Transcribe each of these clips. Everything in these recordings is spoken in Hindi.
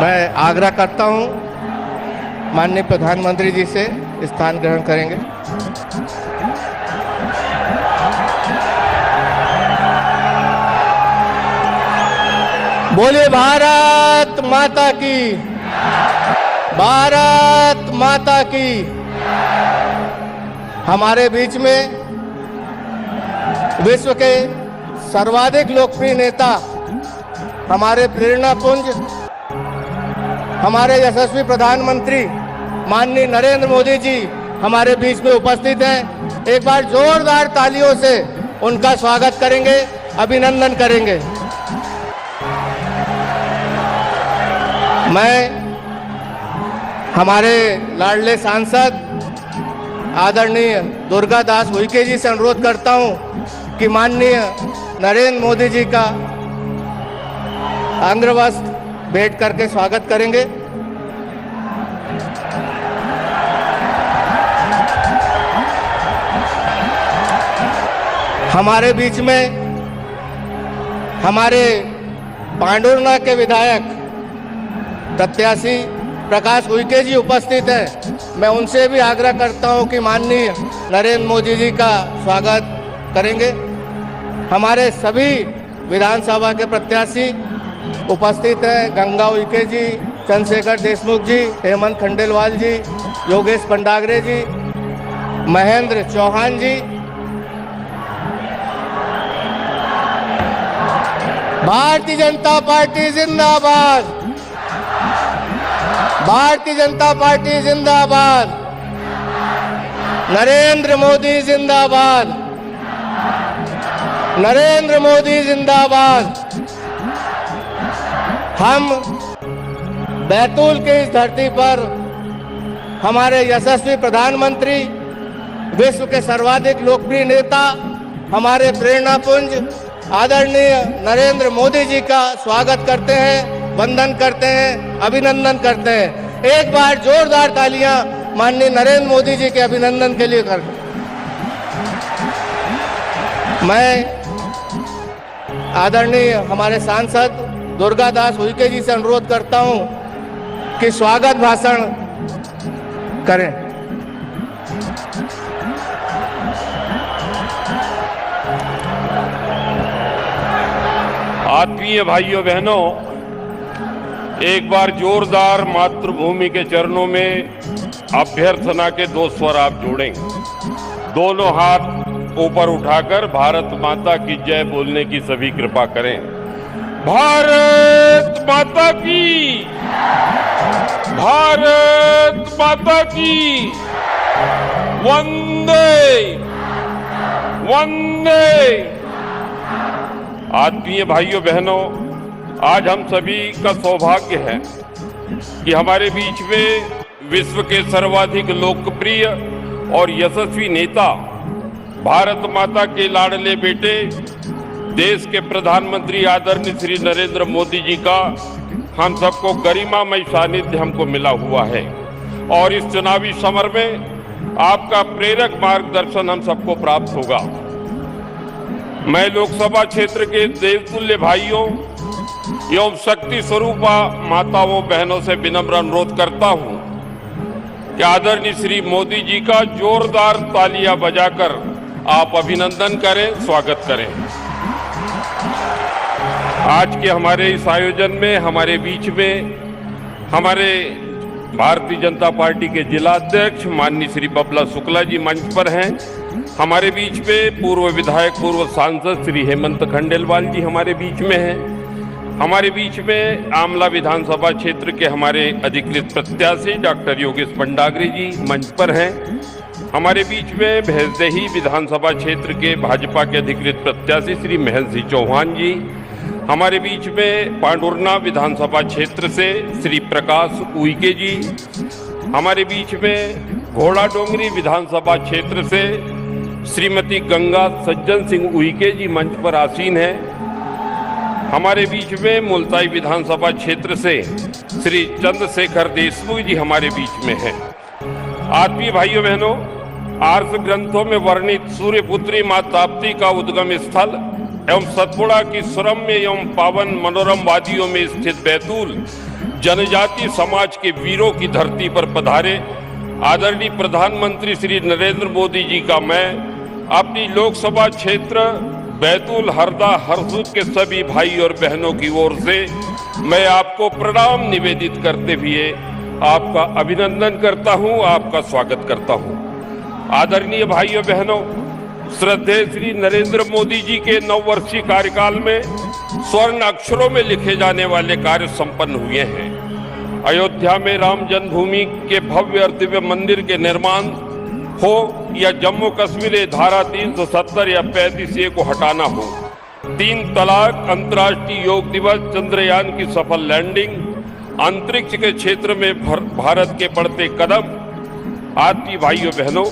मैं आग्रह करता हूं माननीय प्रधानमंत्री जी से स्थान ग्रहण करेंगे। बोलिए भारत माता की, भारत माता की। हमारे बीच में विश्व के सर्वाधिक लोकप्रिय नेता, हमारे प्रेरणा पुंज, हमारे यशस्वी प्रधानमंत्री माननीय नरेंद्र मोदी जी हमारे बीच में उपस्थित हैं। एक बार जोरदार तालियों से उनका स्वागत करेंगे, अभिनंदन करेंगे। मैं हमारे लाडले सांसद आदरणीय दुर्गादास उइके जी से अनुरोध करता हूं कि माननीय नरेंद्र मोदी जी का अंग्रवस्त्र भेंट करके स्वागत करेंगे। हमारे बीच में हमारे पांडुरना के विधायक प्रत्याशी प्रकाश उइके जी उपस्थित हैं। मैं उनसे भी आग्रह करता हूं कि माननीय नरेंद्र मोदी जी का स्वागत करेंगे। हमारे सभी विधानसभा के प्रत्याशी उपस्थित हैं। गंगा उइके जी, चंद्रशेखर देशमुख जी, हेमंत खंडेलवाल जी, योगेश पंडागरे जी, महेंद्र चौहान जी। भारतीय जनता पार्टी जिंदाबाद, भारतीय जनता पार्टी जिंदाबाद, नरेंद्र मोदी जिंदाबाद, नरेंद्र मोदी जिंदाबाद। हम बैतूल के इस धरती पर हमारे यशस्वी प्रधानमंत्री, विश्व के सर्वाधिक लोकप्रिय नेता, हमारे प्रेरणा पुंज आदरणीय नरेंद्र मोदी जी का स्वागत करते हैं, वंदन करते हैं, अभिनंदन करते हैं। एक बार जोरदार तालियां माननीय नरेंद्र मोदी जी के अभिनंदन के लिए कर। मैं आदरणीय हमारे सांसद दुर्गादास उइके जी से अनुरोध करता हूं कि स्वागत भाषण करें। आत्मीय भाइयों बहनों, एक बार जोरदार मातृभूमि के चरणों में अभ्यर्थना के दो स्वर आप जोड़ें। दोनों हाथ ऊपर उठाकर भारत माता की जय बोलने की सभी कृपा करें। भारत माता की, भारत माता की, वंदे वंदे। आत्मीय भाइयों बहनों, आज हम सभी का सौभाग्य है कि हमारे बीच में विश्व के सर्वाधिक लोकप्रिय और यशस्वी नेता, भारत माता के लाडले बेटे, देश के प्रधानमंत्री आदरणीय श्री नरेंद्र मोदी जी का हम सबको गरिमामय सानिध्य हमको मिला हुआ है। और इस चुनावी समर में आपका प्रेरक मार्गदर्शन हम सबको प्राप्त होगा। मैं लोकसभा क्षेत्र के देवतुल्य भाइयों एवं शक्ति स्वरूपा माताओं बहनों से विनम्र अनुरोध करता हूं कि आदरणीय श्री मोदी जी का जोरदार तालियां बजाकर आप अभिनंदन करें, स्वागत करें। आज के हमारे इस आयोजन में हमारे बीच में हमारे भारतीय जनता पार्टी के जिला अध्यक्ष माननीय श्री बबला शुक्ला जी मंच पर हैं। हमारे बीच में पूर्व विधायक, पूर्व सांसद श्री हेमंत खंडेलवाल जी हमारे बीच में हैं। हमारे बीच में आमला विधानसभा क्षेत्र के हमारे अधिकृत प्रत्याशी डॉक्टर योगेश पंडागरे जी मंच पर हैं। हमारे बीच में भैंसदेही विधानसभा क्षेत्र के भाजपा के अधिकृत प्रत्याशी श्री महेंद्र सिंह चौहान जी। हमारे बीच में पांडुरना विधानसभा क्षेत्र से श्री प्रकाश उइके जी। हमारे बीच में घोड़ा डोंगरी विधानसभा क्षेत्र से श्रीमती गंगा सज्जन सिंह उइके जी मंच पर आसीन हैं। हमारे बीच में मुल्ताई विधानसभा क्षेत्र से श्री चंद्रशेखर देशमुख जी हमारे बीच में हैं। आत्मीय भाइयों बहनों, आर्ष ग्रंथों में वर्णित सूर्यपुत्री मां ताप्ती का उद्गम स्थल एवं सतपुड़ा की सुरम्य एवं पावन मनोरम वादियों में स्थित बैतूल जनजाति समाज के वीरों की धरती पर पधारे आदरणीय प्रधानमंत्री श्री नरेंद्र मोदी जी का मैं अपनी लोकसभा क्षेत्र बैतूल हरदा हरसूद के सभी भाई और बहनों की ओर से मैं आपको प्रणाम निवेदित करते हुए आपका अभिनंदन करता हूं, आपका स्वागत करता हूं। आदरणीय भाइयों बहनों, श्रद्धेय श्री नरेंद्र मोदी जी के 9 वर्षीय कार्यकाल में स्वर्ण अक्षरों में लिखे जाने वाले कार्य संपन्न हुए हैं। अयोध्या में राम जन्मभूमि के भव्य और दिव्य मंदिर के निर्माण हो या जम्मू कश्मीर धारा 370 या 35A को हटाना हो, 3 तलाक, अंतर्राष्ट्रीय योग दिवस, चंद्रयान की सफल लैंडिंग, अंतरिक्ष के क्षेत्र में भारत के बढ़ते कदम, आदरणीय भाइयों बहनों,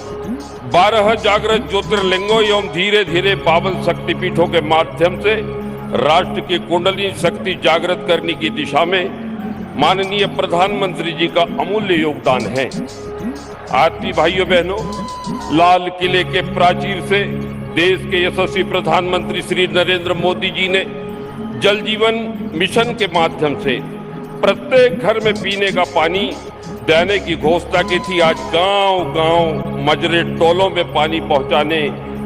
12 जागृत ज्योतिर्लिंगों एवं धीरे धीरे पावन शक्तिपीठों के माध्यम से राष्ट्र की कुंडली शक्ति जागृत करने की दिशा में माननीय प्रधानमंत्री जी का अमूल्य योगदान है। आदरणीय भाइयों बहनों, लाल किले के प्राचीर से देश के यशस्वी प्रधानमंत्री श्री नरेंद्र मोदी जी ने जल जीवन मिशन के माध्यम से प्रत्येक घर में पीने का पानी देने की घोषणा की थी। आज गांव-गांव, मजरे टोलों में पानी पहुंचाने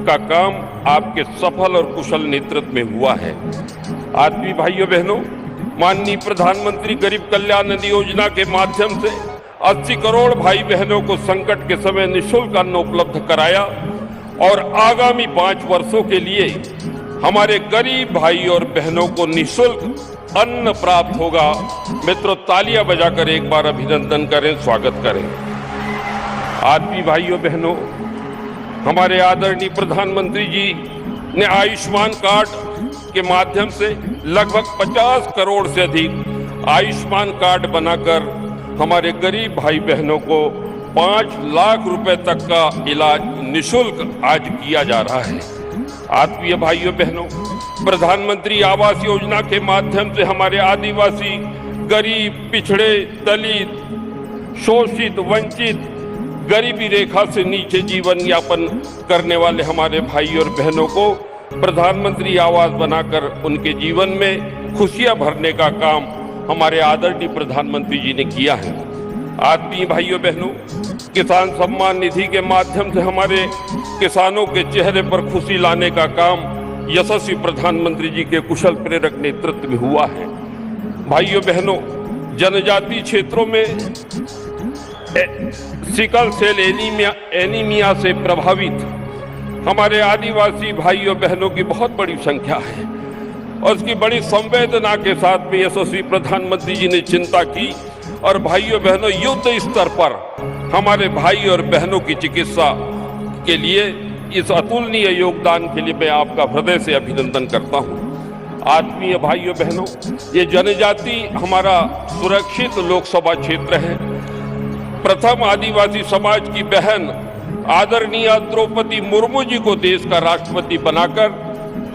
का काम आपके सफल और कुशल नेतृत्व में हुआ है। आदरणीय भाइयों बहनों, माननीय प्रधानमंत्री गरीब कल्याण निधि योजना के माध्यम से 80 करोड़ भाई बहनों को संकट के समय निःशुल्क अन्न उपलब्ध कराया और आगामी 5 वर्षों के लिए हमारे गरीब भाई और बहनों को निःशुल्क अन्न प्राप्त होगा। मित्रों, तालियां बजाकर एक बार अभिनंदन करें, स्वागत करें। आदरणीय भाइयों बहनों, हमारे आदरणीय प्रधानमंत्री जी ने आयुष्मान कार्ड के माध्यम से लगभग 50 करोड़ से अधिक आयुष्मान कार्ड बनाकर हमारे गरीब भाई बहनों को 5 लाख रुपए तक का इलाज निःशुल्क आज किया जा रहा है। आत्मीय भाइयों बहनों, प्रधानमंत्री आवास योजना के माध्यम से हमारे आदिवासी, गरीब, पिछड़े, दलित, शोषित, वंचित, गरीबी रेखा से नीचे जीवन यापन करने वाले हमारे भाई और बहनों को प्रधानमंत्री आवास बनाकर उनके जीवन में खुशियां भरने का काम हमारे आदरणीय प्रधानमंत्री जी ने किया है। आदरणीय भाइयों बहनों, किसान सम्मान निधि के माध्यम से हमारे किसानों के चेहरे पर खुशी लाने का काम यशस्वी प्रधानमंत्री जी के कुशल प्रेरक नेतृत्व में हुआ है। भाइयों बहनों, जनजातीय क्षेत्रों में सिकल सेल एनीमिया से प्रभावित हमारे आदिवासी भाइयों बहनों की बहुत बड़ी संख्या है और उसकी बड़ी संवेदना के साथ में यशस्वी प्रधानमंत्री जी ने चिंता की और भाइयों बहनों, युद्ध स्तर पर हमारे भाई और बहनों की चिकित्सा के लिए इस अतुलनीय योगदान के लिए मैं आपका हृदय से अभिनंदन करता हूं। आत्मीय भाइयों बहनों, ये जनजाति हमारा सुरक्षित लोकसभा क्षेत्र है। प्रथम आदिवासी समाज की बहन आदरणीय द्रौपदी मुर्मू जी को देश का राष्ट्रपति बनाकर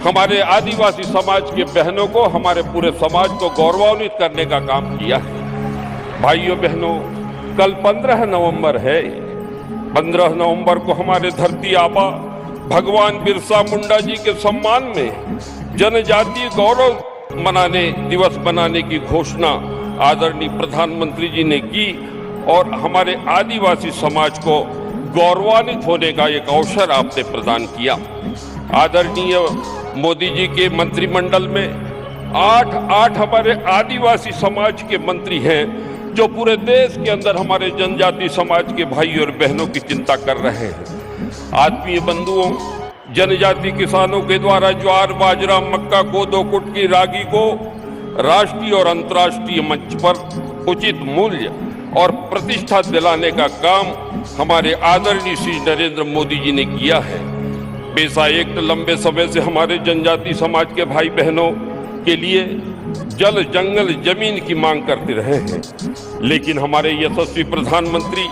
हमारे आदिवासी समाज के बहनों को, हमारे पूरे समाज को गौरवान्वित करने का काम किया है। भाइयों बहनों, कल 15 नवंबर है। 15 नवंबर को हमारे धरती आबा भगवान बिरसा मुंडा जी के सम्मान में जनजातीय गौरव दिवस मनाने की घोषणा आदरणीय प्रधानमंत्री जी ने की और हमारे आदिवासी समाज को गौरवान्वित होने का एक अवसर आपने प्रदान किया। आदरणीय मोदी जी के मंत्रिमंडल में 8 हमारे आदिवासी समाज के मंत्री हैं जो पूरे देश के अंदर हमारे जनजाति समाज के भाई और बहनों की चिंता कर रहे हैं। आत्मीय बंधुओं, जनजाति किसानों के द्वारा ज्वार, बाजरा, मक्का, कोदो, कुटकी, रागी को राष्ट्रीय और अंतर्राष्ट्रीय मंच पर उचित मूल्य और प्रतिष्ठा दिलाने का काम हमारे आदरणीय श्री नरेंद्र मोदी जी ने किया है। पेशा एक्ट लंबे समय से हमारे जनजाति समाज के भाई बहनों के लिए जल, जंगल, जमीन की मांग करते रहे हैं, लेकिन हमारे यशस्वी प्रधानमंत्री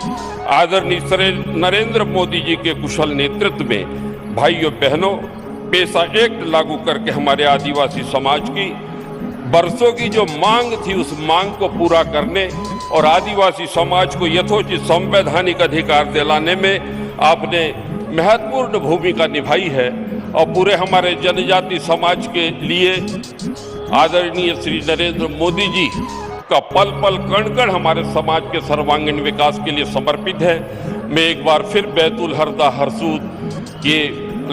आदरणीय श्री नरेंद्र मोदी जी के कुशल नेतृत्व में भाइयों बहनों पेशा एक्ट लागू करके हमारे आदिवासी समाज की बरसों की जो मांग थी उस मांग को पूरा करने और आदिवासी समाज को यथोचित संवैधानिक अधिकार दिलाने में आपने महत्वपूर्ण भूमिका निभाई है और पूरे हमारे जनजाति समाज के लिए आदरणीय श्री नरेंद्र मोदी जी का पल पल कण कण हमारे समाज के सर्वांगीण विकास के लिए समर्पित है। मैं एक बार फिर बैतूल हरदा हरसूद के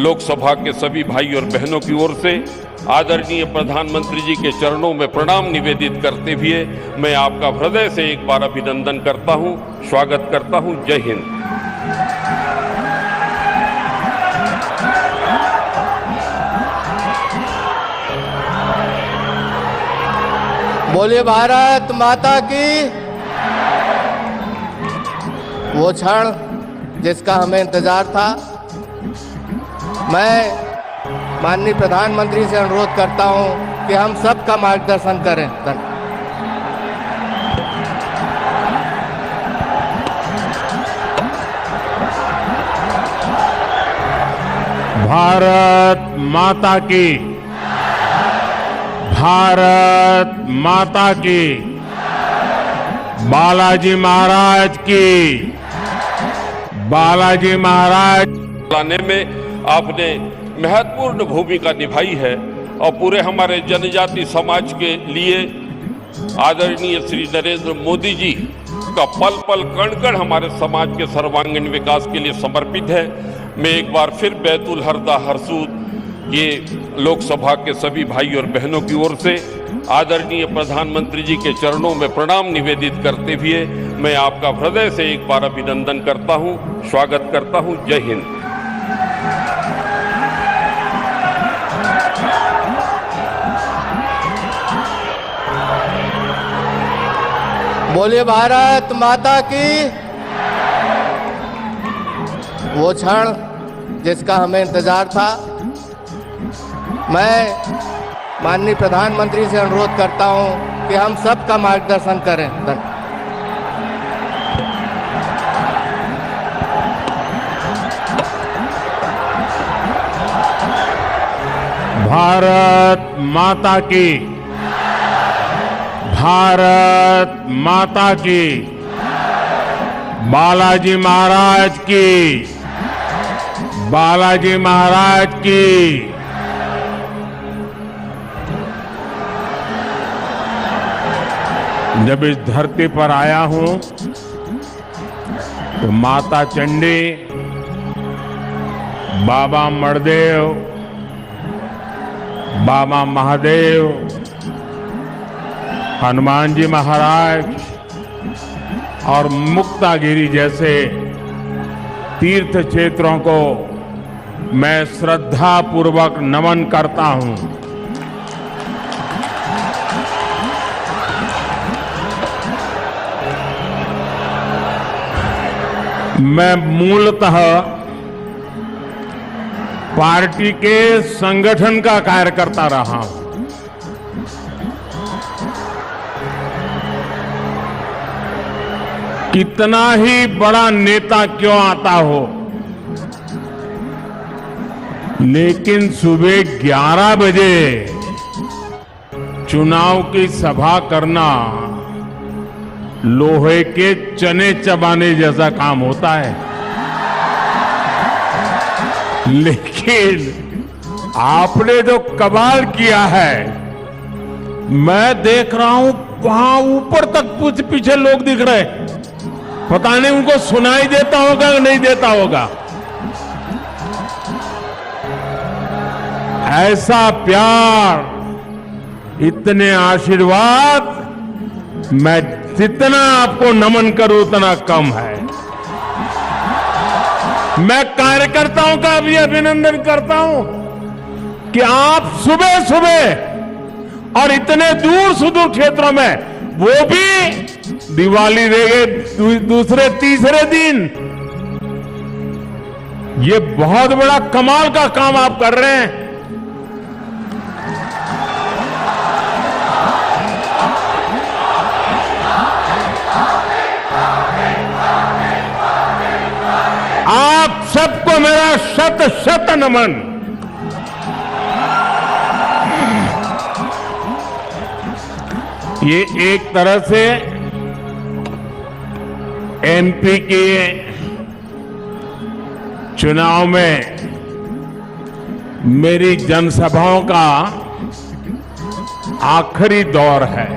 लोकसभा के सभी भाई और बहनों की ओर से आदरणीय प्रधानमंत्री जी के चरणों में प्रणाम निवेदित करते हुए मैं आपका हृदय से एक बार अभिनंदन करता हूं, स्वागत करता हूं। जय हिंद। बोलिए भारत माता की। वो क्षण जिसका हमें इंतजार था, मैं माननीय प्रधानमंत्री से अनुरोध करता हूं कि हम सबका मार्गदर्शन करें। भारत माता की, भारत माता की, बालाजी महाराज की, बालाजी महाराज लाने में आपने महत्वपूर्ण भूमिका निभाई है और पूरे हमारे जनजाति समाज के लिए आदरणीय श्री नरेंद्र मोदी जी का पल पल कण कण हमारे समाज के सर्वांगीण विकास के लिए समर्पित है। मैं एक बार फिर बैतूल हरदा हरसूद के लोकसभा के सभी भाई और बहनों की ओर से आदरणीय प्रधानमंत्री जी के चरणों में प्रणाम निवेदित करते हुए मैं आपका हृदय से एक बार अभिनंदन करता हूं, स्वागत करता हूं। जय हिंद। बोलिए भारत माता की। वो क्षण जिसका हमें इंतजार था, मैं माननीय प्रधानमंत्री से अनुरोध करता हूं कि हम सबका मार्गदर्शन करें। भारत माता की, भारत माता की, बालाजी महाराज की, बालाजी महाराज की। जब इस धरती पर आया हूं तो माता चंडी, बाबा मणदेव, बाबा महादेव, हनुमान जी महाराज और मुक्तागिरी जैसे तीर्थ क्षेत्रों को मैं श्रद्धा पूर्वक नमन करता हूं। मैं मूलतः पार्टी के संगठन का कार्य करता रहा हूं। कितना ही बड़ा नेता क्यों आता हो, लेकिन सुबह 11 बजे चुनाव की सभा करना लोहे के चने चबाने जैसा काम होता है। लेकिन आपने जो कमाल किया है, मैं देख रहा हूं वहां ऊपर तक कुछ पीछे लोग दिख रहे, पता नहीं उनको सुनाई देता होगा या नहीं देता होगा। ऐसा प्यार, इतने आशीर्वाद, मैं जितना आपको नमन करूं उतना कम है। मैं कार्यकर्ताओं का भी अभिनंदन करता हूं कि आप सुबह सुबह और इतने दूर सुदूर क्षेत्रों में, वो भी दिवाली रह दूसरे तीसरे दिन, ये बहुत बड़ा कमाल का काम आप कर रहे हैं। आप सबको मेरा शत शत नमन। ये एक तरह से एमपी के चुनाव में मेरी जनसभाओं का आखिरी दौर है।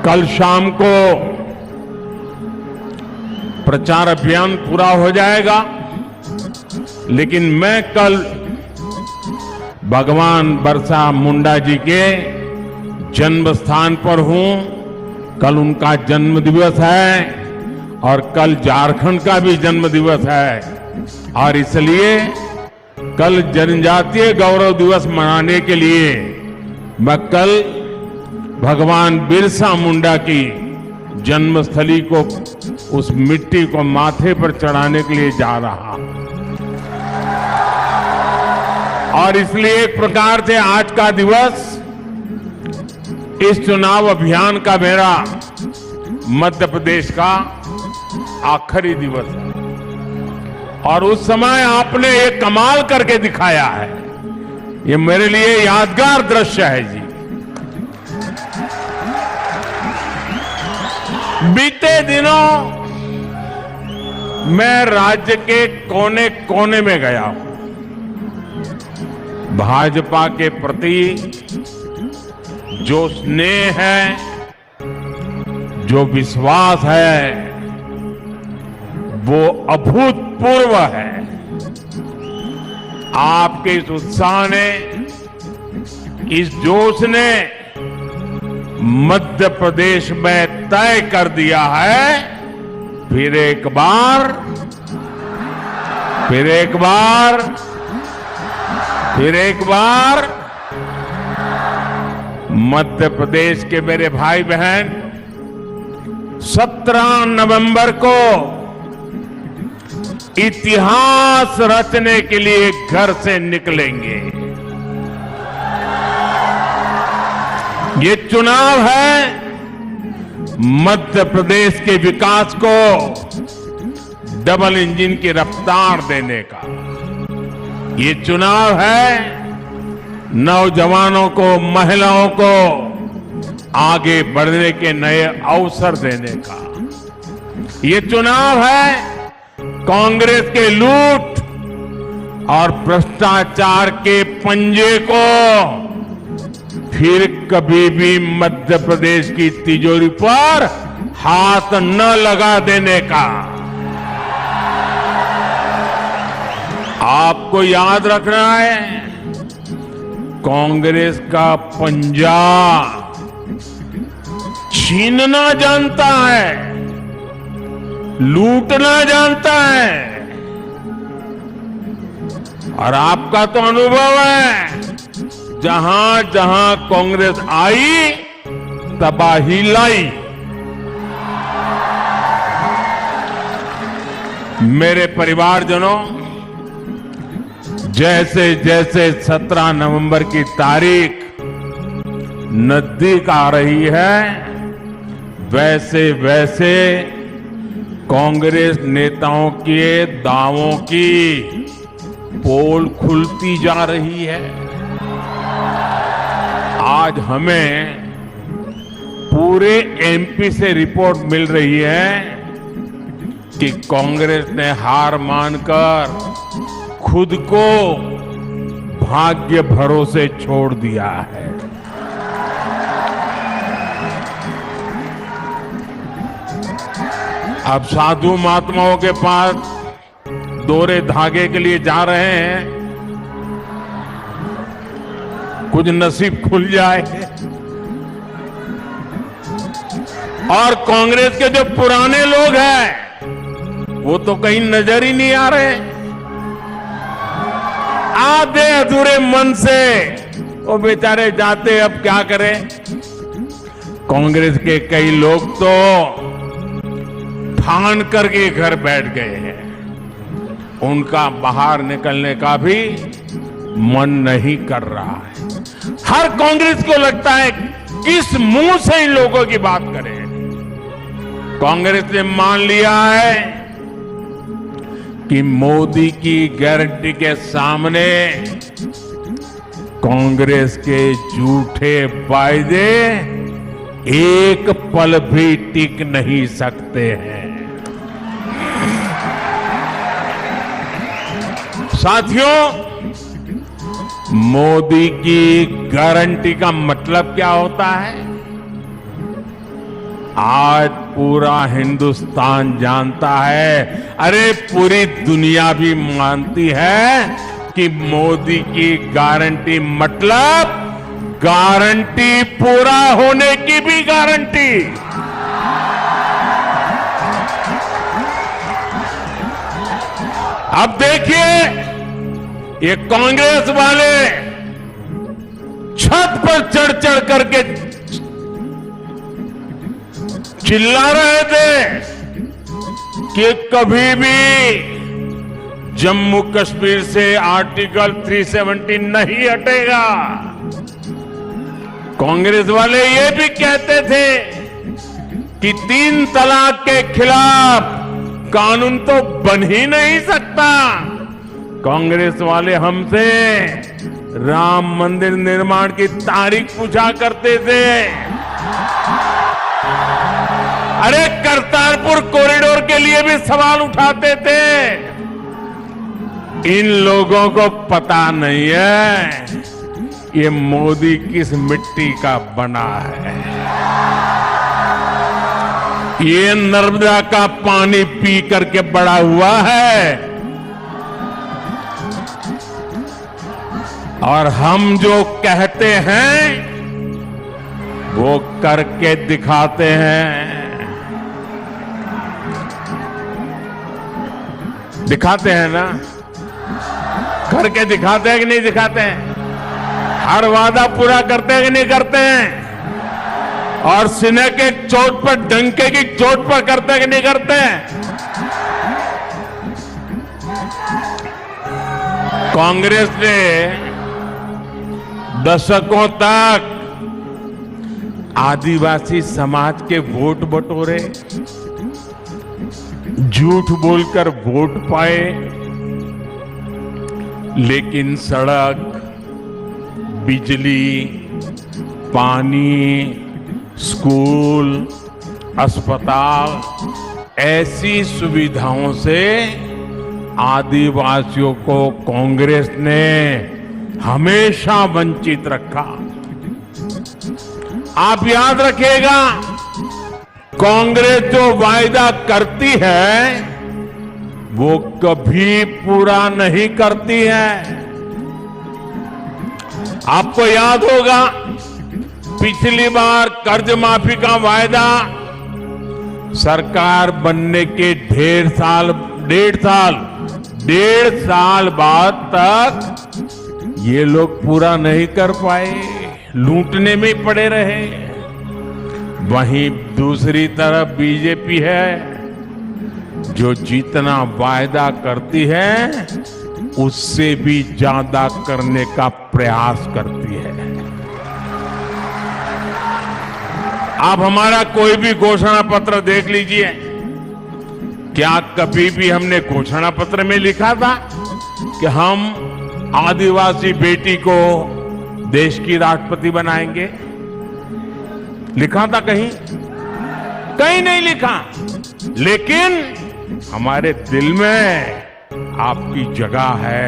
कल शाम को प्रचार अभियान पूरा हो जाएगा, लेकिन मैं कल भगवान बिरसा मुंडा जी के जन्म स्थान पर हूं। कल उनका जन्म दिवस है और कल झारखंड का भी जन्म दिवस है, और इसलिए कल जनजातीय गौरव दिवस मनाने के लिए मैं कल भगवान बिरसा मुंडा की जन्मस्थली को, उस मिट्टी को माथे पर चढ़ाने के लिए जा रहा हूं। और इसलिए एक प्रकार से आज का दिवस इस चुनाव अभियान का मेरा मध्य प्रदेश का आखिरी दिवस है। और उस समय आपने एक कमाल करके दिखाया है, ये मेरे लिए यादगार दृश्य है जी। बीते दिनों मैं राज्य के कोने कोने में गया हूं। भाजपा के प्रति जो स्नेह है, जो विश्वास है, वो अभूतपूर्व है। आपके इस उत्साह ने, इस जोश ने मध्य प्रदेश में तय कर दिया है, फिर एक बार मध्य प्रदेश के मेरे भाई बहन 17 नवंबर को इतिहास रचने के लिए घर से निकलेंगे। ये चुनाव है मध्य प्रदेश के विकास को डबल इंजन की रफ्तार देने का। ये चुनाव है नौजवानों को, महिलाओं को आगे बढ़ने के नए अवसर देने का। ये चुनाव है कांग्रेस के लूट और भ्रष्टाचार के पंजे को फिर कभी भी मध्य प्रदेश की तिजोरी पर हाथ न लगा देने का। आपको याद रखना है, कांग्रेस का पंजा छीनना जानता है, लूटना जानता है। और आपका तो अनुभव है, जहां जहां कांग्रेस आई तबाही लाई। मेरे परिवारजनों, जैसे जैसे 17 नवंबर की तारीख नजदीक आ रही है, वैसे वैसे कांग्रेस नेताओं के दावों की पोल खुलती जा रही है। आज हमें पूरे एमपी से रिपोर्ट मिल रही है कि कांग्रेस ने हार मानकर खुद को भाग्य भरोसे छोड़ दिया है। अब साधु महात्माओं के पास दोहरे धागे के लिए जा रहे हैं, कुछ नसीब खुल जाए। और कांग्रेस के जो पुराने लोग हैं वो तो कहीं नजर ही नहीं आ रहे। आधे अधूरे मन से वो बेचारे जाते, अब क्या करें। कांग्रेस के कई लोग तो ठान करके घर बैठ गए हैं, उनका बाहर निकलने का भी मन नहीं कर रहा है। हर कांग्रेस को लगता है किस मुंह से इन लोगों की बात करें। कांग्रेस ने मान लिया है कि मोदी की गारंटी के सामने कांग्रेस के झूठे वायदे एक पल भी टिक नहीं सकते हैं। साथियों, मोदी की गारंटी का मतलब क्या होता है? आज पूरा हिंदुस्तान जानता है, अरे पूरी दुनिया भी मानती है कि मोदी की गारंटी मतलब गारंटी पूरा होने की भी गारंटी। अब देखिए, ये कांग्रेस वाले छत पर चढ़ चढ़ करके चिल्ला रहे थे कि कभी भी जम्मू कश्मीर से आर्टिकल 370 नहीं हटेगा। कांग्रेस वाले ये भी कहते थे कि 3 तलाक के खिलाफ कानून तो बन ही नहीं सकता। कांग्रेस वाले हमसे राम मंदिर निर्माण की तारीख पूछा करते थे। अरे करतारपुर कॉरिडोर के लिए भी सवाल उठाते थे। इन लोगों को पता नहीं है ये मोदी किस मिट्टी का बना है। ये नर्मदा का पानी पी करके बड़ा हुआ है और हम जो कहते हैं वो करके दिखाते हैं। दिखाते हैं ना, करके दिखाते हैं कि नहीं दिखाते हैं? हर वादा पूरा करते हैं कि नहीं करते हैं? और सीने के चोट पर, डंके की चोट पर करते हैं कि नहीं करते हैं? कांग्रेस ने दशकों तक आदिवासी समाज के वोट बटोरे, झूठ बोलकर वोट पाए, लेकिन सड़क, बिजली, पानी, स्कूल, अस्पताल ऐसी सुविधाओं से आदिवासियों को कांग्रेस ने हमेशा वंचित रखा। आप याद रखिएगा, कांग्रेस जो वायदा करती है वो कभी पूरा नहीं करती है। आपको याद होगा, पिछली बार कर्ज माफी का वायदा सरकार बनने के डेढ़ साल बाद तक ये लोग पूरा नहीं कर पाए, लूटने में पड़े रहे। वहीं दूसरी तरफ बीजेपी है जो जितना वायदा करती है उससे भी ज्यादा करने का प्रयास करती है। आप हमारा कोई भी घोषणा पत्र देख लीजिए, क्या कभी भी हमने घोषणा पत्र में लिखा था कि हम आदिवासी बेटी को देश की राष्ट्रपति बनाएंगे? लिखा था कहीं? कहीं नहीं लिखा। लेकिन हमारे दिल में आपकी जगह है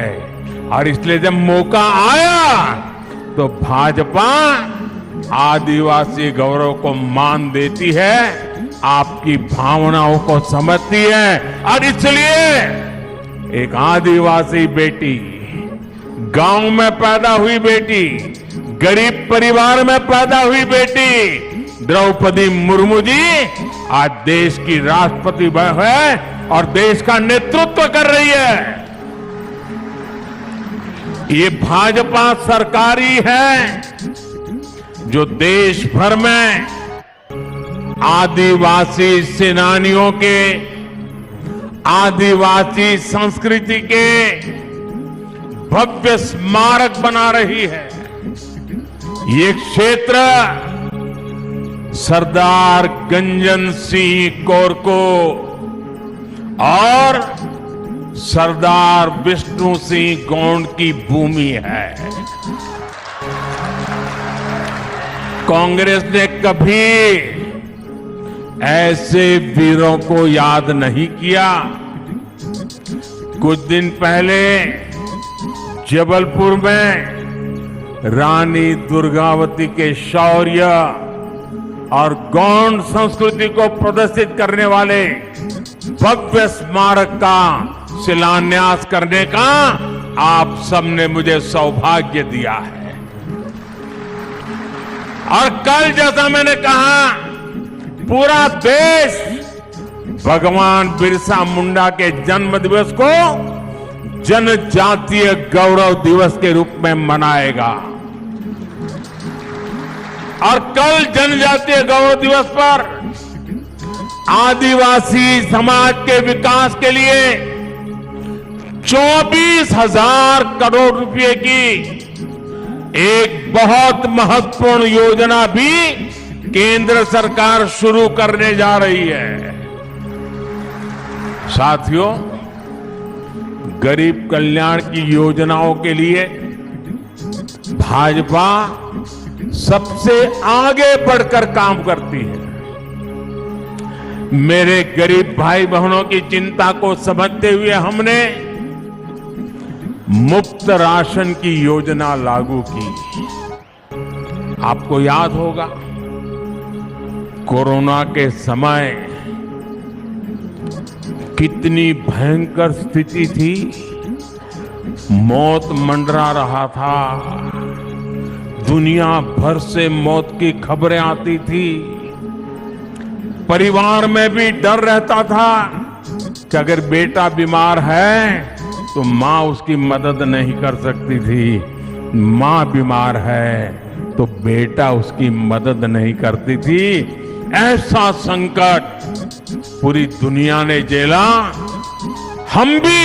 और इसलिए जब मौका आया तो भाजपा आदिवासी गौरव को मान देती है, आपकी भावनाओं को समझती है और इसलिए एक आदिवासी बेटी, गांव में पैदा हुई बेटी, गरीब परिवार में पैदा हुई बेटी द्रौपदी मुर्मू जी आज देश की राष्ट्रपति है और देश का नेतृत्व कर रही है। ये भाजपा सरकार ही है जो देश भर में आदिवासी सेनानियों के, आदिवासी संस्कृति के भव्य स्मारक बना रही है। ये क्षेत्र सरदार गंजन सिंह कोरको और सरदार विष्णु सिंह गौंड की भूमि है। कांग्रेस ने कभी ऐसे वीरों को याद नहीं किया। कुछ दिन पहले जबलपुर में रानी दुर्गावती के शौर्य और गौंड संस्कृति को प्रदर्शित करने वाले भव्य स्मारक का शिलान्यास करने का आप सबने मुझे सौभाग्य दिया है। और कल जैसा मैंने कहा, पूरा देश भगवान बिरसा मुंडा के जन्म दिवस को जनजातीय गौरव दिवस के रूप में मनाएगा। और कल जनजातीय गौरव दिवस पर आदिवासी समाज के विकास के लिए 24,000 करोड़ रुपए की एक बहुत महत्वपूर्ण योजना भी केंद्र सरकार शुरू करने जा रही है। साथियों, गरीब कल्याण की योजनाओं के लिए भाजपा सबसे आगे बढ़कर काम करती है। मेरे गरीब भाई बहनों की चिंता को समझते हुए हमने मुफ्त राशन की योजना लागू की। आपको याद होगा, कोरोना के समय कितनी भयंकर स्थिति थी, मौत मंडरा रहा था, दुनिया भर से मौत की खबरें आती थी, परिवार में भी डर रहता था कि अगर बेटा बीमार है तो मां उसकी मदद नहीं कर सकती थी, मां बीमार है तो बेटा उसकी मदद नहीं करती थी। ऐसा संकट पूरी दुनिया ने झेला, हम भी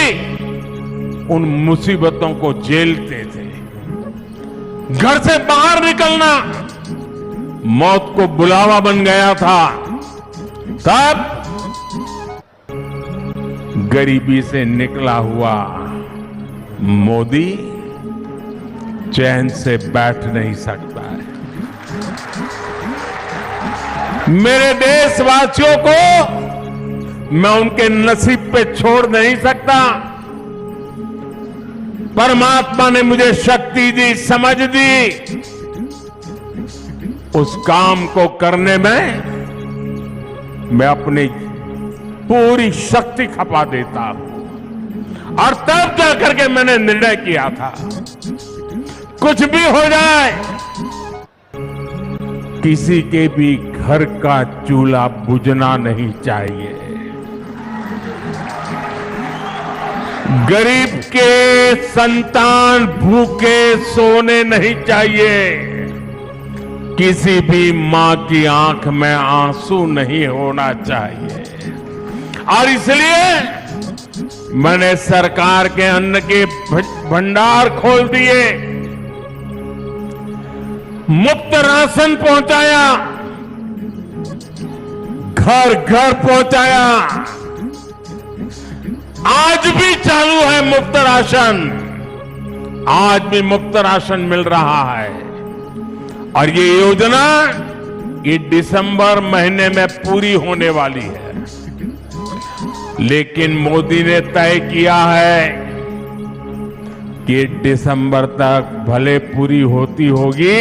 उन मुसीबतों को झेलते थे। घर से बाहर निकलना मौत को बुलावा बन गया था। तब गरीबी से निकला हुआ मोदी चैन से बैठ नहीं सकता है। मेरे देशवासियों को मैं उनके नसीब पे छोड़ नहीं सकता। परमात्मा ने मुझे शक्ति दी, समझ दी, उस काम को करने में मैं अपनी पूरी शक्ति खपा देता हूं। और तब जाकर के मैंने निर्णय किया था, कुछ भी हो जाए, किसी के भी घर का चूल्हा बुझना नहीं चाहिए। गरीब के संतान भूखे सोने नहीं चाहिए। किसी भी मां की आंख में आंसू नहीं होना चाहिए। और इसलिए मैंने सरकार के अन्न के भंडार खोल दिए, मुफ्त राशन पहुंचाया, घर घर पहुंचाया। आज भी चालू है मुफ्त राशन, आज भी मुफ्त राशन मिल रहा है। और ये योजना ये दिसंबर महीने में पूरी होने वाली है। लेकिन मोदी ने तय किया है कि दिसंबर तक भले पूरी होती होगी,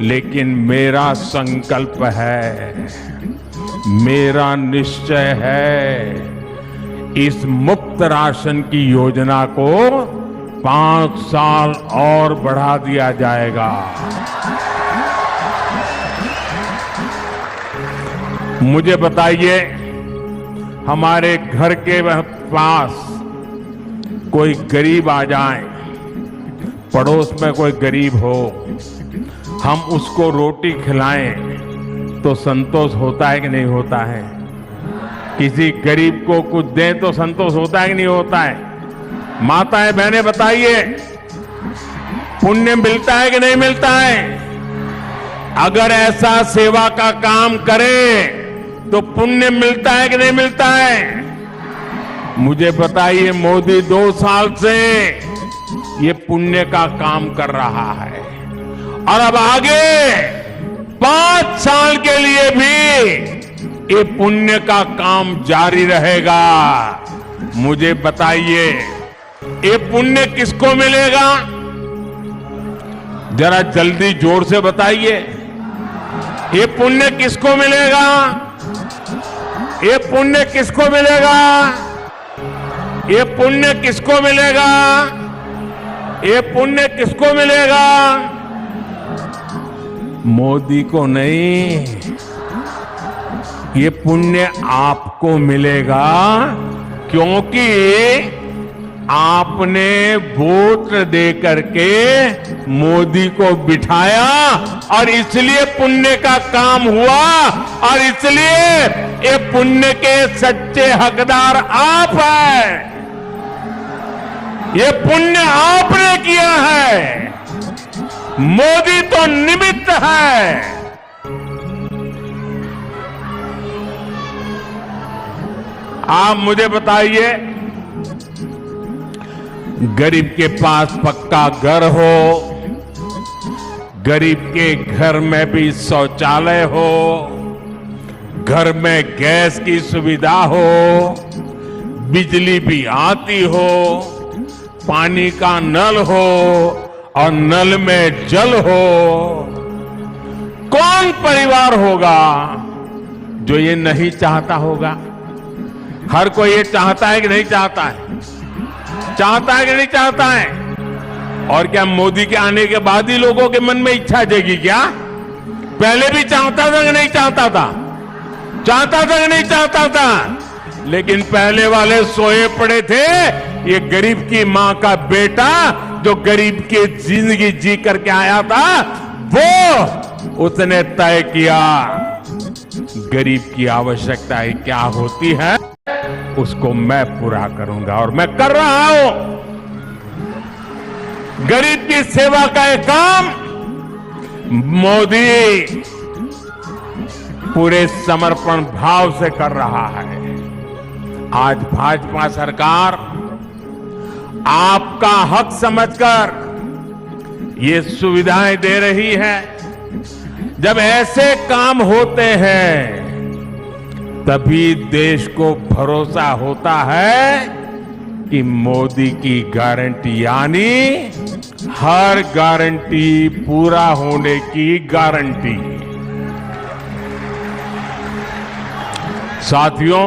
लेकिन मेरा संकल्प है, मेरा निश्चय है, इस मुफ्त राशन की योजना को 5 साल और बढ़ा दिया जाएगा। मुझे बताइए, हमारे घर के पास कोई गरीब आ जाए, पड़ोस में कोई गरीब हो, हम उसको रोटी खिलाएं तो संतोष होता है कि नहीं होता है? किसी गरीब को कुछ दें तो संतोष होता है कि नहीं होता है? माताएं बहनें बताइए, पुण्य मिलता है कि नहीं मिलता है? अगर ऐसा सेवा का काम करें तो पुण्य मिलता है कि नहीं मिलता है? मुझे बताइए, मोदी 2 साल से ये पुण्य का काम कर रहा है और अब आगे 5 साल के लिए भी ये पुण्य का काम जारी रहेगा। मुझे बताइए, ये पुण्य किसको मिलेगा? जरा जल्दी जोर से बताइए, ये पुण्य किसको मिलेगा? ये पुण्य किसको मिलेगा? ये पुण्य किसको मिलेगा? ये पुण्य किसको मिलेगा? मोदी को नहीं, ये पुण्य आपको मिलेगा, क्योंकि आपने वोट दे करके मोदी को बिठाया और इसलिए पुण्य का काम हुआ, और इसलिए ये पुण्य के सच्चे हकदार आप हैं। ये पुण्य आपने किया है, मोदी तो निमित्त है। आप मुझे बताइए, गरीब के पास पक्का घर हो, गरीब के घर में भी शौचालय हो, घर में गैस की सुविधा हो, बिजली भी आती हो, पानी का नल हो और नल में जल हो, कौन परिवार होगा जो ये नहीं चाहता होगा? हर कोई ये चाहता है कि नहीं चाहता है? चाहता है कि नहीं चाहता है? और क्या मोदी के आने के बाद ही लोगों के मन में इच्छा जगी क्या? पहले भी चाहता था कि नहीं चाहता था? चाहता था कि नहीं चाहता था? लेकिन पहले वाले सोए पड़े थे। ये गरीब की मां का बेटा जो गरीब की जिंदगी जी करके आया था, वो उसने तय किया गरीब की आवश्यकताएं क्या होती है, उसको मैं पूरा करूंगा, और मैं कर रहा हूं। गरीब की सेवा का एक काम मोदी पूरे समर्पण भाव से कर रहा है। आज भाजपा सरकार आपका हक समझकर ये सुविधाएं दे रही है। जब ऐसे काम होते हैं तभी देश को भरोसा होता है कि मोदी की गारंटी, यानी हर गारंटी पूरा होने की गारंटी। साथियों,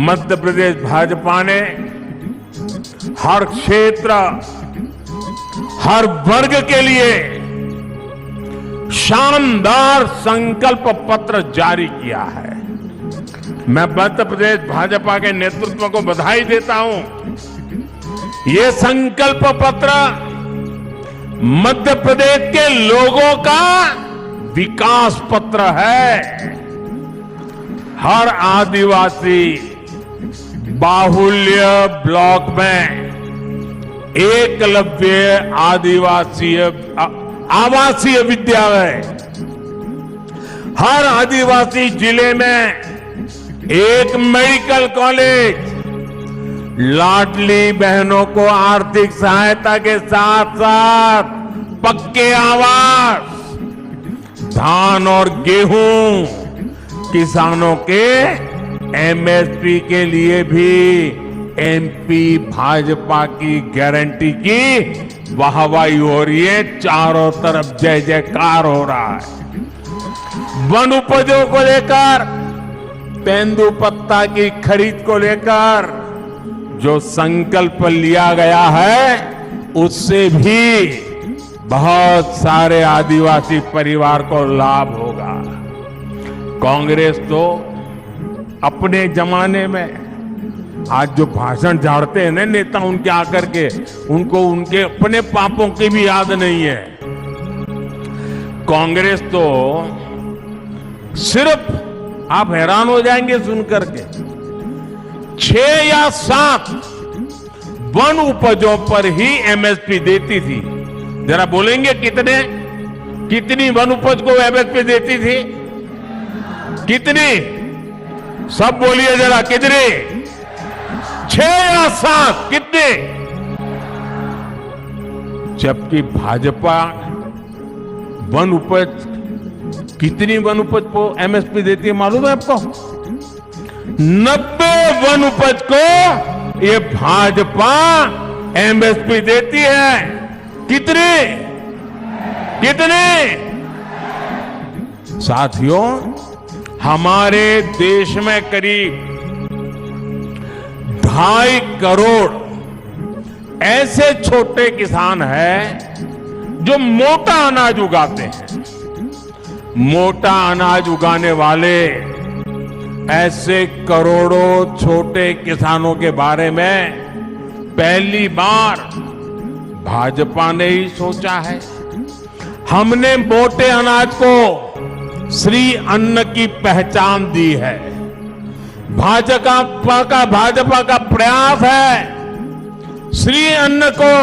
मध्य प्रदेश भाजपा ने हर क्षेत्र, हर वर्ग के लिए शानदार संकल्प पत्र जारी किया है। मैं मध्य प्रदेश भाजपा के नेतृत्व को बधाई देता हूं। ये संकल्प पत्र मध्य प्रदेश के लोगों का विकास पत्र है। हर आदिवासी बाहुल्य ब्लॉक में एकलव्य आवासीय विद्यालय, हर आदिवासी जिले में एक मेडिकल कॉलेज, लाडली बहनों को आर्थिक सहायता के साथ साथ पक्के आवास, धान और गेहूं, किसानों के एमएसपी के लिए भी एमपी भाजपा की गारंटी की वाहवाही हो रही है। चारों तरफ जय जयकार हो रहा है। वन उपजों को लेकर, तेंदुपत्ता की खरीद को लेकर जो संकल्प लिया गया है, उससे भी बहुत सारे आदिवासी परिवार को लाभ होगा। कांग्रेस तो अपने जमाने में, आज जो भाषण झाड़ते हैं ना नेता उनके आकर के, उनको उनके अपने पापों की भी याद नहीं है। कांग्रेस तो सिर्फ, आप हैरान हो जाएंगे सुनकर के, 6 या 7 वन उपजों पर ही एमएसपी देती थी। जरा बोलेंगे कितनी वन उपज को एमएसपी देती थी? कितनी? सब बोलिए जरा, कितनी? 6 या 7? कितने? जबकि भाजपा वन उपज, कितनी वन उपज को एमएसपी देती है मालूम है आपको? 90 वन उपज को ये भाजपा एमएसपी देती है। कितने कितने साथियों, हमारे देश में करीब 2.5 करोड़ ऐसे छोटे किसान हैं जो मोटा अनाज उगाते हैं। मोटा अनाज उगाने वाले ऐसे करोड़ों छोटे किसानों के बारे में पहली बार भाजपा ने ही सोचा है। हमने मोटे अनाज को श्री अन्न की पहचान दी है। भाजपा का प्रयास है श्री अन्न को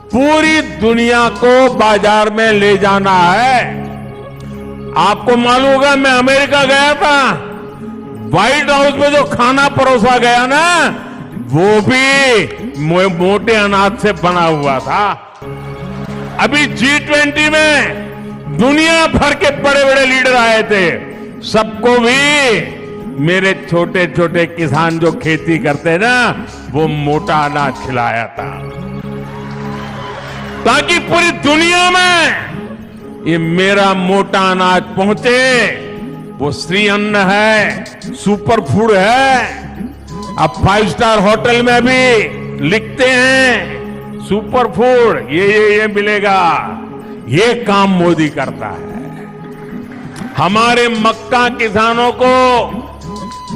पूरी दुनिया को बाजार में ले जाना है। आपको मालूम होगा, मैं अमेरिका गया था, व्हाइट हाउस में जो खाना परोसा गया ना, वो भी मोटे अनाज से बना हुआ था। अभी G20 में दुनिया भर के बड़े बड़े लीडर आए थे, सबको भी मेरे छोटे छोटे किसान जो खेती करते ना, वो मोटा अनाज खिलाया था, ताकि पूरी दुनिया में ये मेरा मोटा अनाज पहुंचे। वो श्री अन्न है, सुपर फूड है। अब 5 स्टार होटल में भी लिखते हैं सुपर फूड, ये मिलेगा। ये काम मोदी करता है। हमारे मक्का किसानों को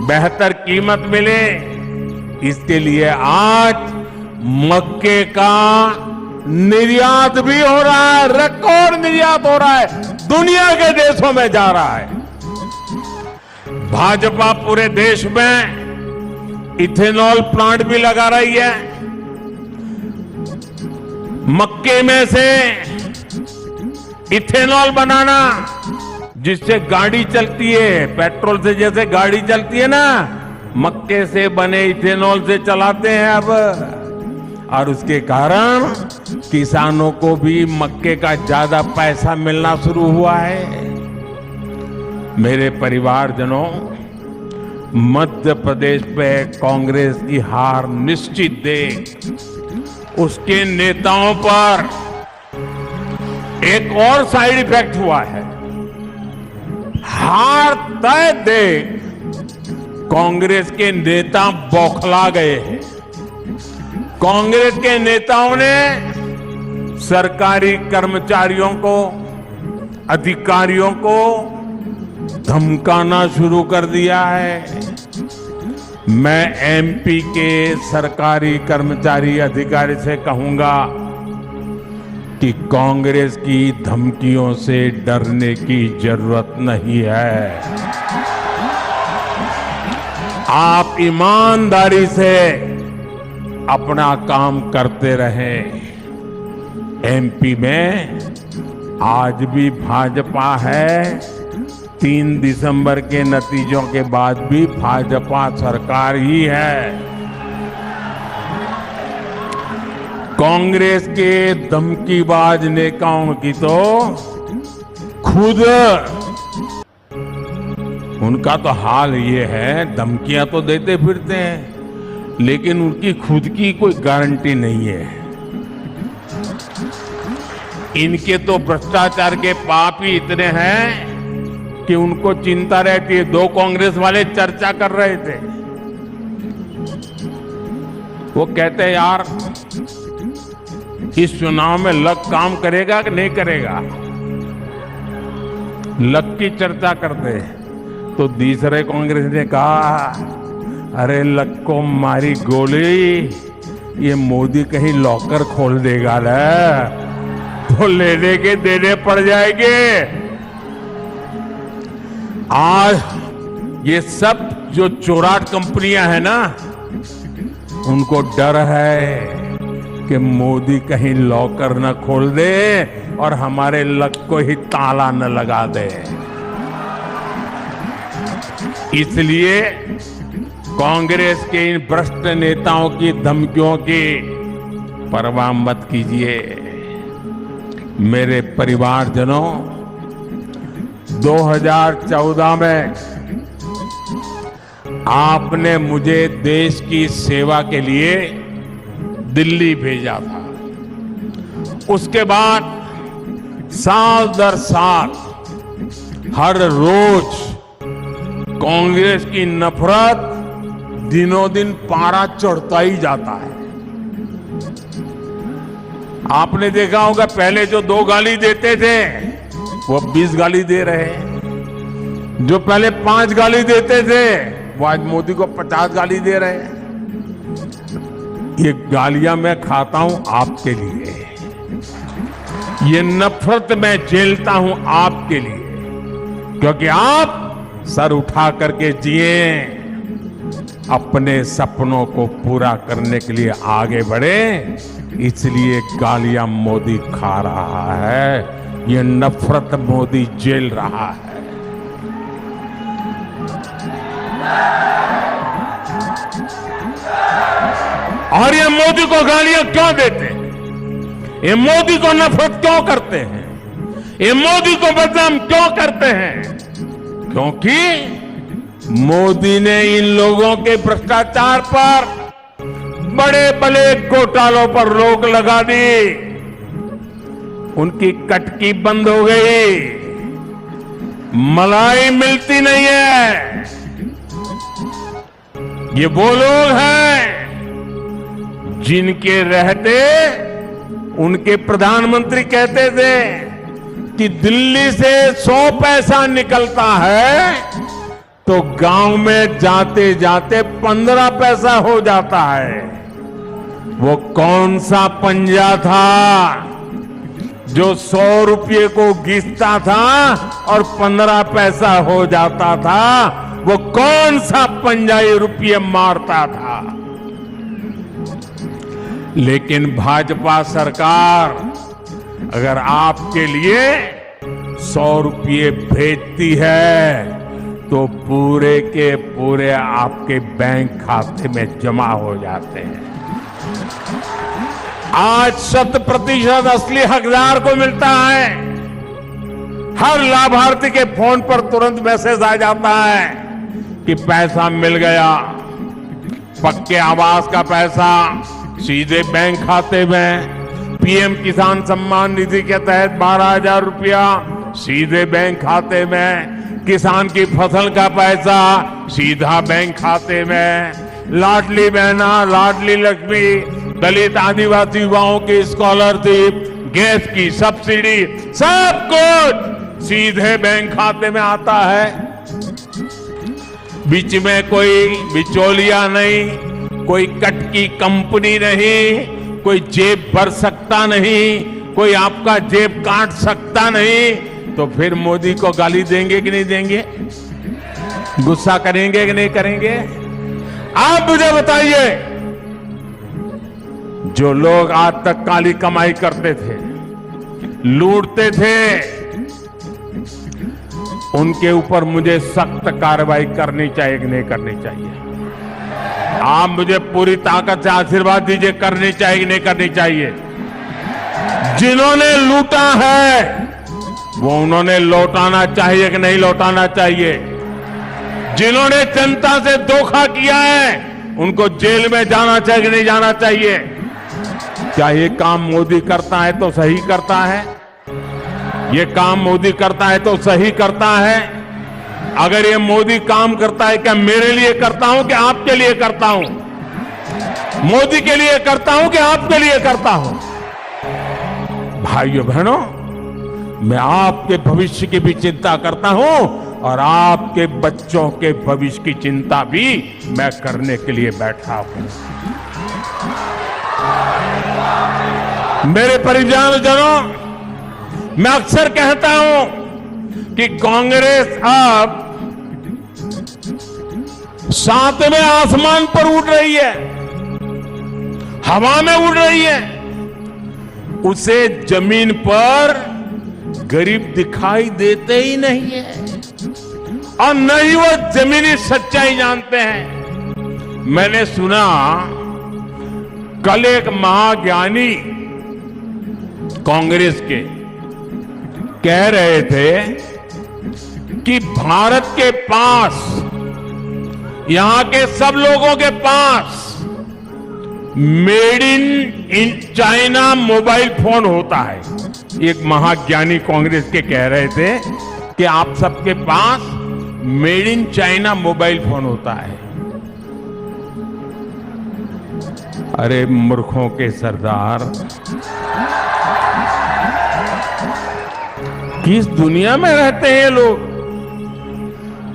बेहतर कीमत मिले, इसके लिए आज मक्के का निर्यात भी हो रहा है, रिकॉर्ड निर्यात हो रहा है, दुनिया के देशों में जा रहा है। भाजपा पूरे देश में इथेनॉल प्लांट भी लगा रही है। मक्के में से इथेनॉल बनाना, जिससे गाड़ी चलती है, पेट्रोल से जैसे गाड़ी चलती है ना, मक्के से बने इथेनॉल से चलाते हैं अब। और उसके कारण किसानों को भी मक्के का ज्यादा पैसा मिलना शुरू हुआ है। मेरे परिवारजनों, मध्य प्रदेश पे कांग्रेस की हार निश्चित देख उसके नेताओं पर एक और साइड इफेक्ट हुआ है। हार तय देख कांग्रेस के नेता बौखला गए हैं। कांग्रेस के नेताओं ने सरकारी कर्मचारियों को, अधिकारियों को धमकाना शुरू कर दिया है। मैं एमपी के सरकारी कर्मचारी अधिकारी से कहूंगा कि कांग्रेस की धमकियों से डरने की जरूरत नहीं है। आप ईमानदारी से अपना काम करते रहें। एमपी में आज भी भाजपा है। 3 दिसंबर के नतीजों के बाद भी भाजपा सरकार ही है। कांग्रेस के धमकीबाज नेताओं की तो खुद उनका तो हाल ये है, धमकियां तो देते फिरते हैं, लेकिन उनकी खुद की कोई गारंटी नहीं है। इनके तो भ्रष्टाचार के पाप ही इतने हैं कि उनको चिंता रहती है। 2 कांग्रेस वाले चर्चा कर रहे थे, वो कहते यार इस चुनाव में लक काम करेगा कि नहीं करेगा, लक की चर्चा करते। तो दूसरे कांग्रेस ने कहा, अरे लक को मारी गोली, ये मोदी कहीं लॉकर खोल देगा ना, तो लेने के देने पड़ जाएंगे। आज ये सब जो चोराट कंपनियां हैं ना, उनको डर है कि मोदी कहीं लॉकर न खोल दे और हमारे लक को ही ताला न लगा दे। इसलिए कांग्रेस के इन भ्रष्ट नेताओं की धमकियों की परवाह मत कीजिए। मेरे परिवारजनों, 2014 में आपने मुझे देश की सेवा के लिए दिल्ली भेजा था। उसके बाद साल दर साल हर रोज कांग्रेस की नफरत दिनों दिन पारा चढ़ता ही जाता है। आपने देखा होगा पहले जो 2 गाली देते थे वो 20 गाली दे रहे हैं। जो पहले 5 गाली देते थे वो आज मोदी को 50 गाली दे रहे हैं। ये गालियां मैं खाता हूं आपके लिए, ये नफरत मैं झेलता हूं आपके लिए, क्योंकि आप सर उठा करके जिए, अपने सपनों को पूरा करने के लिए आगे बढ़े, इसलिए गालियां मोदी खा रहा है, ये नफरत मोदी झेल रहा है। और ये मोदी को गालियां क्यों देते हैं? ये मोदी को नफरत क्यों करते हैं? ये मोदी को बदनाम क्यों करते हैं? क्योंकि मोदी ने इन लोगों के भ्रष्टाचार पर, बड़े बड़े घोटालों पर रोक लगा दी, उनकी कटकी बंद हो गई, मलाई मिलती नहीं है। ये वो लोग हैं जिनके रहते उनके प्रधानमंत्री कहते थे कि दिल्ली से 100 पैसा निकलता है तो गांव में जाते जाते 15 पैसा हो जाता है। वो कौन सा पंजा था जो 100 रुपये को घिसता था और 15 पैसा हो जाता था? वो कौन सा पंजाई रुपये मारता था? लेकिन भाजपा सरकार अगर आपके लिए 100 रुपये भेजती है तो पूरे के पूरे आपके बैंक खाते में जमा हो जाते हैं। आज 100% असली हकदार को मिलता है। हर लाभार्थी के फोन पर तुरंत मैसेज आ जाता है कि पैसा मिल गया, पक्के आवास का पैसा सीधे बैंक खाते में, पीएम किसान सम्मान निधि के तहत 12,000 रुपया सीधे बैंक खाते में, किसान की फसल का पैसा सीधा बैंक खाते में, लाडली बहना, लाडली लक्ष्मी, दलित आदिवासी युवाओं की स्कॉलरशिप, गैस की सब्सिडी, सब कुछ सीधे बैंक खाते में आता है। बीच में कोई बिचौलिया नहीं, कोई कटकी कंपनी नहीं, कोई जेब भर सकता नहीं, कोई आपका जेब काट सकता नहीं। तो फिर मोदी को गाली देंगे कि नहीं देंगे? गुस्सा करेंगे कि नहीं करेंगे? आप मुझे बताइए, जो लोग आज तक काली कमाई करते थे, लूटते थे, उनके ऊपर मुझे सख्त कार्रवाई करनी चाहिए कि नहीं करनी चाहिए? आप मुझे पूरी ताकत से आशीर्वाद दीजिए, करनी चाहिए कि नहीं करनी चाहिए? जिन्होंने लूटा है वो उन्होंने लौटाना चाहिए कि नहीं लौटाना चाहिए? जिन्होंने जनता से धोखा किया है उनको जेल में जाना चाहिए कि नहीं जाना चाहिए? क्या ये काम मोदी करता है तो सही करता है? ये काम मोदी करता है तो सही करता है? अगर ये मोदी काम करता है, क्या मेरे लिए करता हूं कि आपके लिए करता हूं? मोदी के लिए करता हूं कि आपके लिए करता हूं? भाइयों बहनों, मैं आपके भविष्य की भी चिंता करता हूं और आपके बच्चों के भविष्य की चिंता भी मैं करने के लिए बैठा हूं। मेरे परिवारजनों, मैं अक्सर कहता हूं कि कांग्रेस अब 7वें आसमान पर उड़ रही है, हवा में उड़ रही है। उसे जमीन पर गरीब दिखाई देते ही नहीं है और न ही वो जमीनी सच्चाई जानते हैं। मैंने सुना कल एक महाज्ञानी कांग्रेस के कह रहे थे कि भारत के पास यहां के सब लोगों के पास made in China mobile phone होता है। एक महाज्ञानी कांग्रेस के कह रहे थे कि आप सबके पास made in China mobile phone होता है। अरे मूर्खों के सरदार, किस दुनिया में रहते हैं लोग?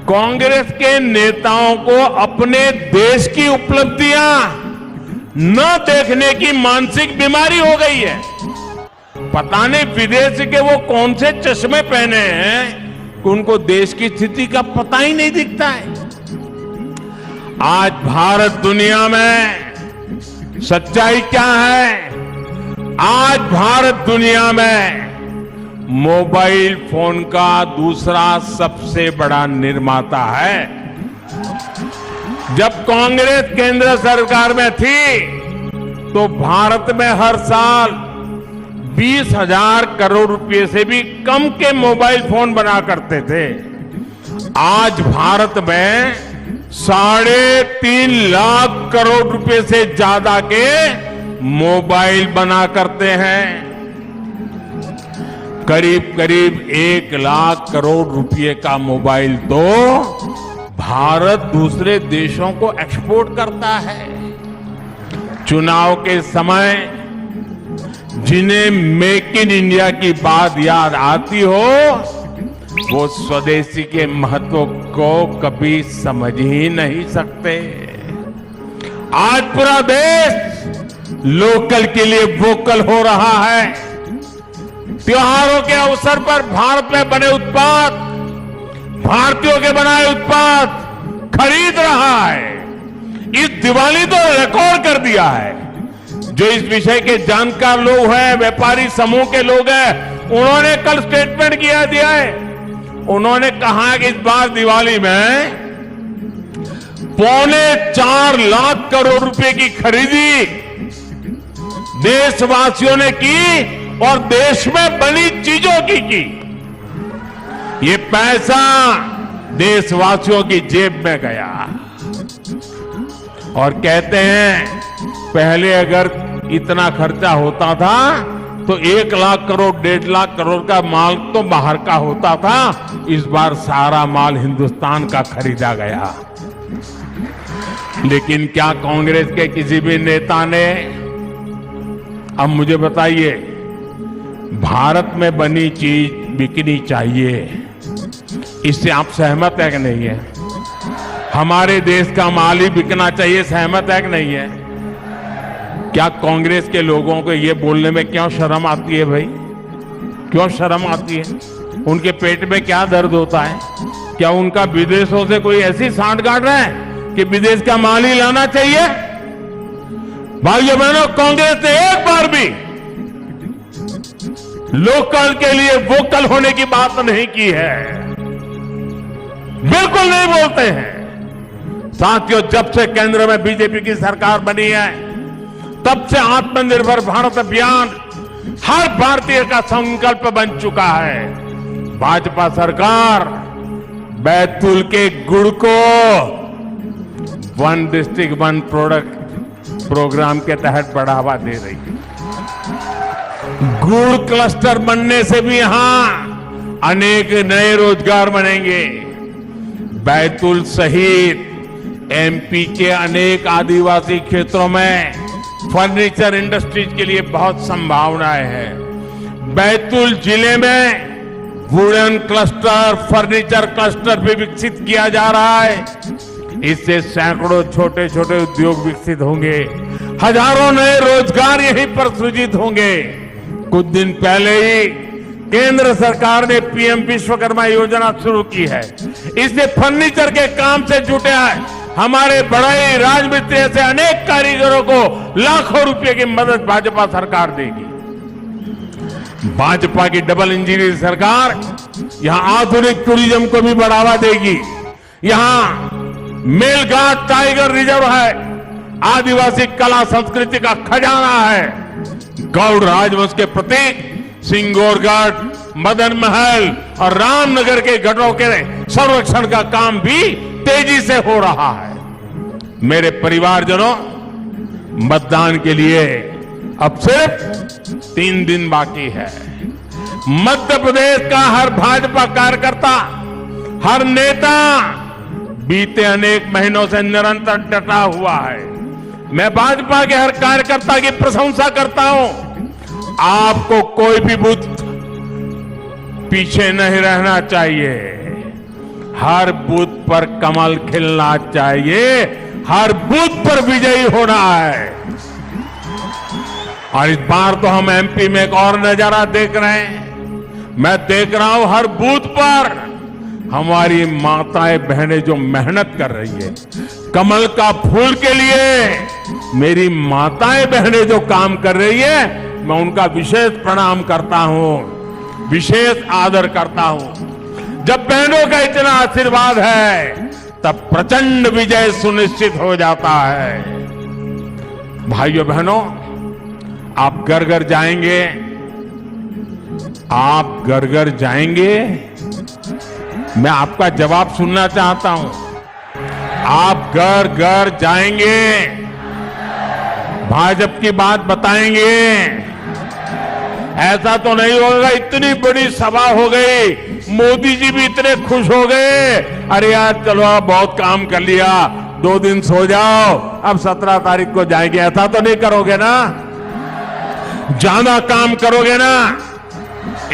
कांग्रेस के नेताओं को अपने देश की उपलब्धियां न देखने की मानसिक बीमारी हो गई है। पता नहीं विदेश के वो कौन से चश्मे पहने हैं कि उनको देश की स्थिति का पता ही नहीं दिखता है। आज भारत दुनिया में सच्चाई क्या है? आज भारत दुनिया में मोबाइल फोन का दूसरा सबसे बड़ा निर्माता है। जब कांग्रेस केंद्र सरकार में थी तो भारत में हर साल 20,000 करोड़ रुपए से भी कम के मोबाइल फोन बना करते थे। आज भारत में 3.5 लाख करोड़ रुपए से ज्यादा के मोबाइल बना करते हैं। करीब करीब 1 लाख करोड़ रुपए का मोबाइल तो भारत दूसरे देशों को एक्सपोर्ट करता है। चुनाव के समय जिन्हें मेक इन इंडिया की बात याद आती हो, वो स्वदेशी के महत्व को कभी समझ ही नहीं सकते। आज पूरा देश लोकल के लिए वोकल हो रहा है। त्योहारों के अवसर पर भारत में बने उत्पाद, भारतीयों के बनाए उत्पाद खरीद रहा है। इस दिवाली तो रिकॉर्ड कर दिया है। जो इस विषय के जानकार लोग हैं, व्यापारी समूह के लोग हैं, उन्होंने कल स्टेटमेंट दिया है। उन्होंने कहा कि इस बार दिवाली में 4.25 लाख करोड़ रुपए की खरीदी देशवासियों ने की और देश में बनी चीजों की। ये पैसा देशवासियों की जेब में गया। और कहते हैं पहले अगर इतना खर्चा होता था तो 1 लाख करोड़ 1.5 लाख करोड़ का माल तो बाहर का होता था। इस बार सारा माल हिंदुस्तान का खरीदा गया। लेकिन क्या कांग्रेस के किसी भी नेता ने, अब मुझे बताइए, भारत में बनी चीज बिकनी चाहिए, इससे आप सहमत है कि नहीं है? हमारे देश का माल ही बिकना चाहिए, सहमत है कि नहीं है? क्या कांग्रेस के लोगों को ये बोलने में क्यों शर्म आती है भाई? क्यों शर्म आती है? उनके पेट में क्या दर्द होता है? क्या उनका विदेशों से कोई ऐसी सांठगांठ है कि विदेश का माल ही लाना चाहिए? भाइयों बहनों, कांग्रेस ने एक बार भी लोकल के लिए वोकल होने की बात नहीं की है। बिल्कुल नहीं बोलते हैं। साथियों, जब से केंद्र में बीजेपी की सरकार बनी है तब से आत्मनिर्भर भारत अभियान हर भारतीय का संकल्प बन चुका है। भाजपा सरकार बैतूल के गुड़ को 1 डिस्ट्रिक्ट 1 प्रोडक्ट प्रोग्राम के तहत बढ़ावा दे रही है। गुड़ क्लस्टर बनने से भी यहां अनेक नए रोजगार बनेंगे। बैतूल सहित एमपी के अनेक आदिवासी क्षेत्रों में फर्नीचर इंडस्ट्रीज के लिए बहुत संभावनाएं हैं। बैतूल जिले में वुडन क्लस्टर, फर्नीचर क्लस्टर भी विकसित किया जा रहा है। इससे सैकड़ों छोटे छोटे उद्योग विकसित होंगे, हजारों नए रोजगार यहीं पर सृजित होंगे। कुछ दिन पहले ही केंद्र सरकार ने पीएम विश्वकर्मा योजना शुरू की है। इससे फर्नीचर के काम से जुटे हमारे बढ़ई राजमिस्त्री से अनेक कारीगरों को लाखों रुपए की मदद भाजपा सरकार देगी। भाजपा की डबल इंजन सरकार यहां आधुनिक टूरिज्म को भी बढ़ावा देगी। यहां मेलघाट टाइगर रिजर्व है, आदिवासी कला संस्कृति का खजाना है। गौड़ राजवंश के प्रतीक सिंगोरगढ़, मदन महल और रामनगर के गढ़ों के संरक्षण का काम भी तेजी से हो रहा है। मेरे परिवारजनों, मतदान के लिए अब सिर्फ 3 दिन बाकी है। मध्य प्रदेश का हर भाजपा कार्यकर्ता, हर नेता बीते अनेक महीनों से निरंतर डटा हुआ है। मैं भाजपा के हर कार्यकर्ता की प्रशंसा करता हूं। आपको कोई भी बूथ पीछे नहीं रहना चाहिए। हर बूथ पर कमल खिलना चाहिए, हर बूथ पर विजयी होना है। और इस बार तो हम एमपी में एक और नजारा देख रहे हैं। मैं देख रहा हूं हर बूथ पर हमारी माताएं बहनें जो मेहनत कर रही है, कमल का फूल के लिए मेरी माताएं बहनें जो काम कर रही है, मैं उनका विशेष प्रणाम करता हूं, विशेष आदर करता हूं। जब बहनों का इतना आशीर्वाद है तब प्रचंड विजय सुनिश्चित हो जाता है। भाइयों बहनों, आप घर घर जाएंगे, आप घर घर जाएंगे, मैं आपका जवाब सुनना चाहता हूं। आप घर घर जाएंगे, भाजपा की बात बताएंगे। ऐसा तो नहीं होगा इतनी बड़ी सभा हो गई, मोदी जी भी इतने खुश हो गए, अरे यार चलो आप बहुत काम कर लिया, 2 दिन सो जाओ, अब 17 तारीख को जाएंगे। ऐसा तो नहीं करोगे ना? ज्यादा काम करोगे ना?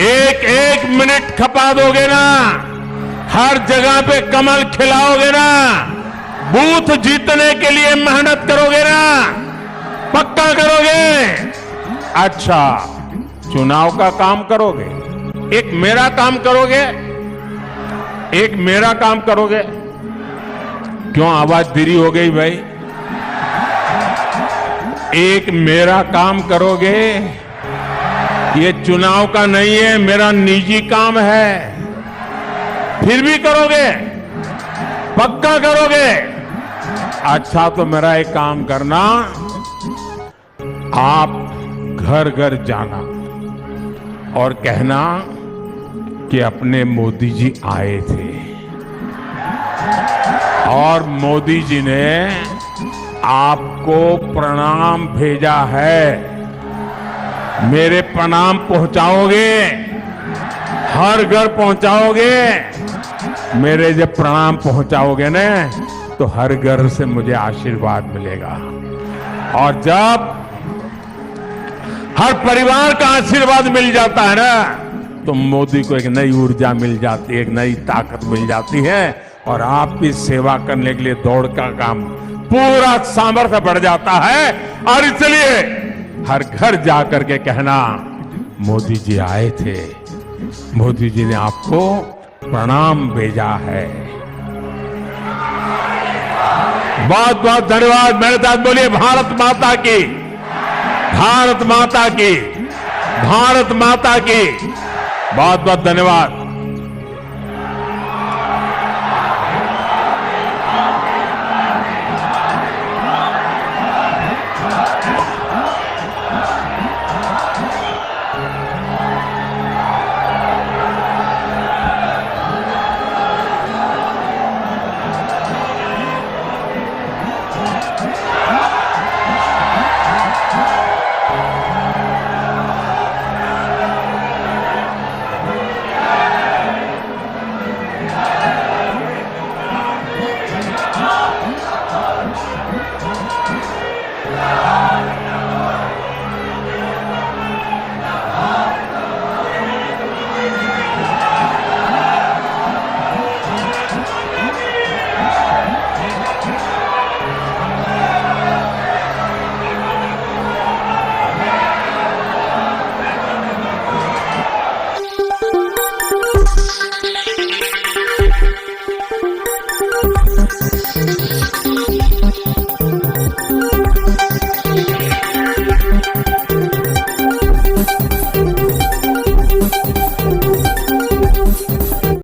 एक एक मिनट खपा दोगे ना? हर जगह पे कमल खिलाओगे ना? बूथ जीतने के लिए मेहनत करोगे ना? पक्का करोगे? अच्छा, चुनाव का काम करोगे, एक मेरा काम करोगे, एक मेरा काम करोगे। क्यों आवाज धीरी हो गई भाई? एक मेरा काम करोगे। ये चुनाव का नहीं है, मेरा निजी काम है। फिर भी करोगे? पक्का करोगे? अच्छा, तो मेरा एक काम करना, आप घर घर जाना और कहना कि अपने मोदी जी आए थे और मोदी जी ने आपको प्रणाम भेजा है। मेरे प्रणाम पहुंचाओगे, हर घर पहुंचाओगे। मेरे जब प्रणाम पहुंचाओगे ना, तो हर घर से मुझे आशीर्वाद मिलेगा। और जब हर परिवार का आशीर्वाद मिल जाता है ना, तो मोदी को एक नई ऊर्जा मिल जाती है, एक नई ताकत मिल जाती है और आपकी सेवा करने के लिए दौड़ का काम पूरा सामर्थ्य बढ़ जाता है। और इसलिए हर घर जाकर के कहना, मोदी जी आए थे, मोदी जी ने आपको प्रणाम भेजा है। बहुत बहुत धन्यवाद। मेरे साथ बोलिए भारत माता की, भारत माता की, भारत माता की। बहुत बहुत धन्यवाद।